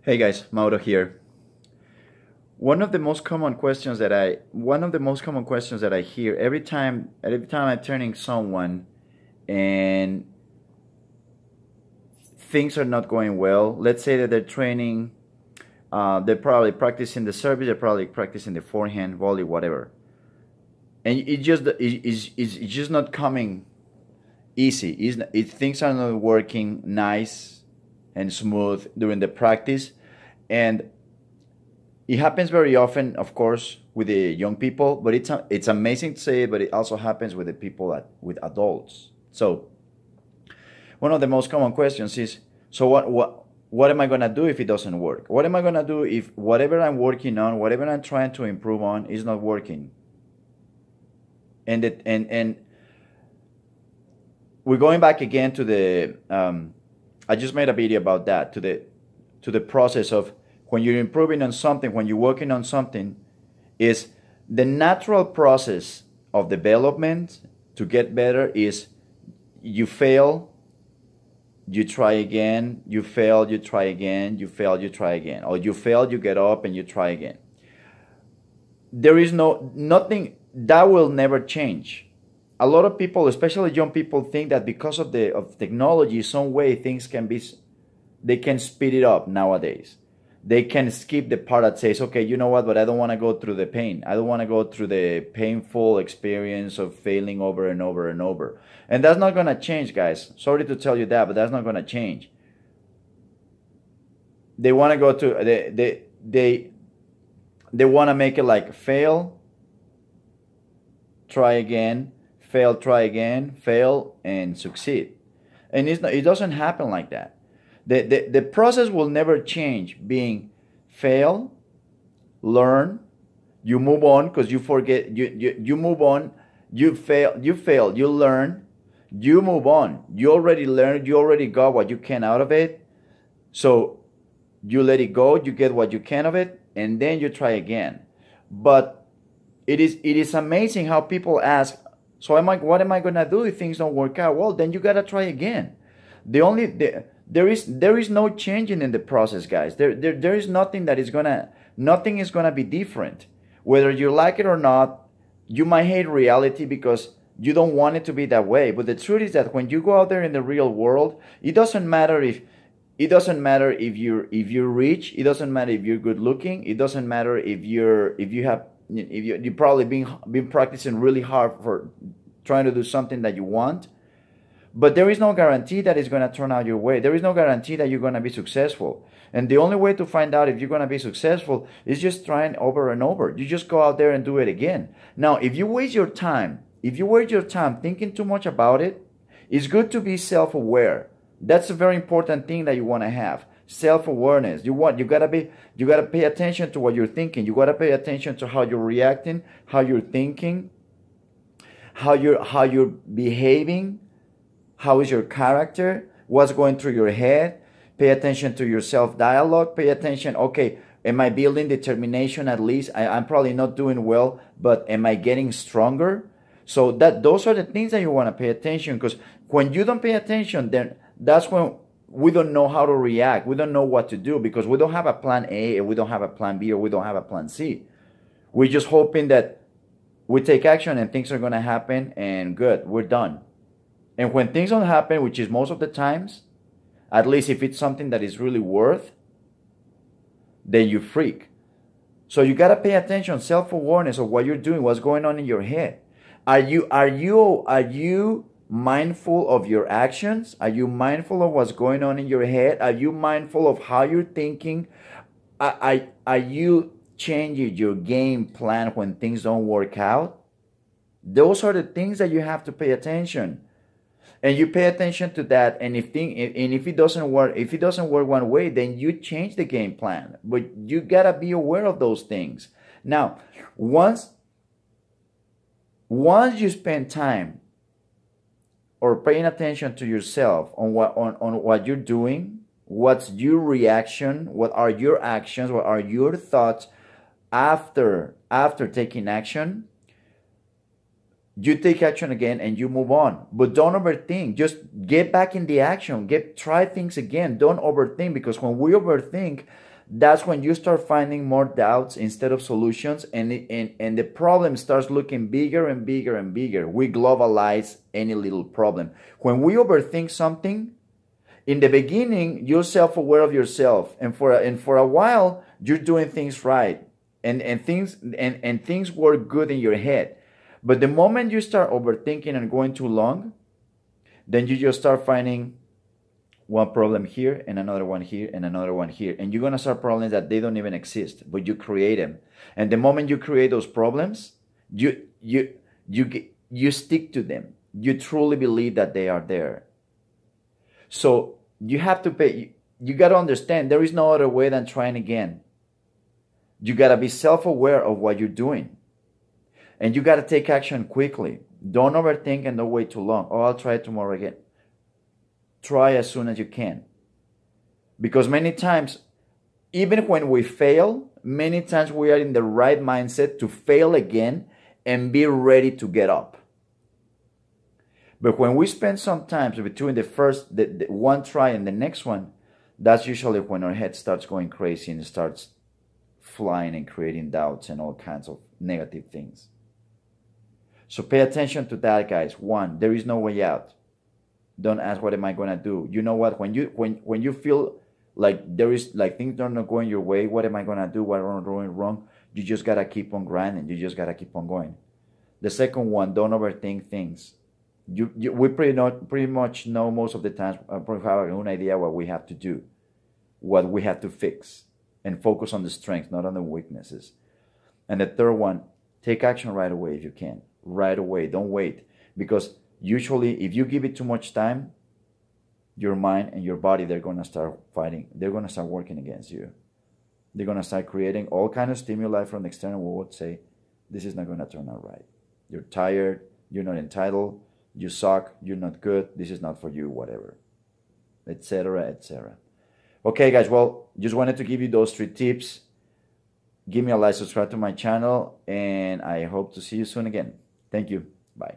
Hey guys, Mauro here. One of the most common questions that I hear every time I'm turning someone and things are not going well. Let's say that they're training, they're probably practicing the service, they're probably practicing the forehand, volley, whatever, and it's just not coming easy. Things are not working nice and smooth during the practice, and it happens very often, of course, with the young people, but it's amazing to say it, but it also happens with the people with adults. So one of the most common questions is, so what am I gonna do if it doesn't work? What am I gonna do if whatever I'm working on, whatever I'm trying to improve on, is not working? And we're going back again to the I just made a video about that, to the process of when you're improving on something, when you're working on something, is the natural process of development to get better is you fail, you try again, you fail, you try again, you fail, you try again, or you fail, you get up and you try again. There is nothing that will never change. A lot of people, especially young people, think that because of technology, some way they can speed it up nowadays. They can skip the part that says, okay, you know what, but I don't want to go through the pain. I don't want to go through the painful experience of failing over and over and over. And that's not going to change, guys. Sorry to tell you that, but that's not going to change. They want to go to, they want to make it like fail, try again, fail, try again, fail, and succeed. And it doesn't happen like that. The process will never change, being fail, learn, you move on because you forget, you move on, you fail, you learn, you move on. You already learned, you already got what you can out of it. So you let it go, you get what you can of it, and then you try again. But it is amazing how people ask, so what am I gonna do if things don't work out? Well, then you gotta try again. There is no changing in the process, guys. There is nothing nothing is gonna be different. Whether you like it or not, you might hate reality because you don't want it to be that way. But the truth is that when you go out there in the real world, it doesn't matter if you're rich, it doesn't matter if you're good looking, it doesn't matter if you've probably been practicing really hard for trying to do something that you want. But there is no guarantee that it's going to turn out your way. There is no guarantee that you're going to be successful. And the only way to find out if you're going to be successful is just trying over and over. You just go out there and do it again. Now, if you waste your time thinking too much about it, it's good to be self-aware. That's a very important thing that you want to have. Self-awareness. You gotta pay attention to what you're thinking. You gotta pay attention to how you're reacting, how you're thinking, how you're behaving. How is your character? What's going through your head? Pay attention to your self-dialogue. Pay attention, okay, am I building determination at least? I'm probably not doing well, but am I getting stronger? So those are the things that you want to pay attention, because when you don't pay attention, then that's when we don't know how to react. We don't know what to do because we don't have a plan A, or we don't have a plan B, or we don't have a plan C. We're just hoping that we take action and things are going to happen and good, we're done. And when things don't happen, which is most of the times, at least if it's something that is really worth, then you freak. So you got to pay attention, self-awareness of what you're doing, what's going on in your head. Are you mindful of your actions? Are you mindful of what's going on in your head? Are you mindful of how you're thinking? Are you changing your game plan when things don't work out? Those are the things that you have to pay attention. And you pay attention to that, and if it doesn't work one way, then you change the game plan. But you gotta be aware of those things. Now, once you spend time or paying attention to yourself on what you're doing, what's your reaction, what are your actions, what are your thoughts after taking action, you take action again and you move on. But don't overthink. Just get back in the action. Try things again. Don't overthink, because when we overthink, that's when you start finding more doubts instead of solutions, and the problem starts looking bigger and bigger and bigger. We globalize any little problem. When we overthink something, in the beginning, you're self-aware of yourself, and for a while, you're doing things right, and things work good in your head. But the moment you start overthinking and going too long, then you just start finding one problem here and another one here and another one here, and you're gonna start problems that they don't even exist, but you create them. And the moment you create those problems, you stick to them. You truly believe that they are there. So you have to pay. You got to understand there is no other way than trying again. You got to be self-aware of what you're doing, and you got to take action quickly. Don't overthink and don't wait too long. Oh, I'll try it tomorrow again. Try as soon as you can. Because many times, even when we fail, many times we are in the right mindset to fail again and be ready to get up. But when we spend some time between the one try and the next one, that's usually when our head starts going crazy and starts flying and creating doubts and all kinds of negative things. So pay attention to that, guys. One, there is no way out. Don't ask, what am I gonna do? You know what? When you feel like there is like things are not going your way, what am I gonna do? What am I doing wrong? You just gotta keep on grinding. You just gotta keep on going. The second one, don't overthink things. We pretty much know most of the times, probably have our own idea what we have to do, what we have to fix, and focus on the strengths, not on the weaknesses. And the third one, take action right away if you can. Right away. Don't wait. Because usually if you give it too much time, your mind and your body, they're going to start fighting. They're going to start working against you. They're going to start creating all kinds of stimuli from the external world. Say, this is not going to turn out right. You're tired. You're not entitled. You suck. You're not good. This is not for you, whatever, etc., etc. Okay, guys. Well, just wanted to give you those 3 tips. Give me a like, subscribe to my channel, and I hope to see you soon again. Thank you. Bye.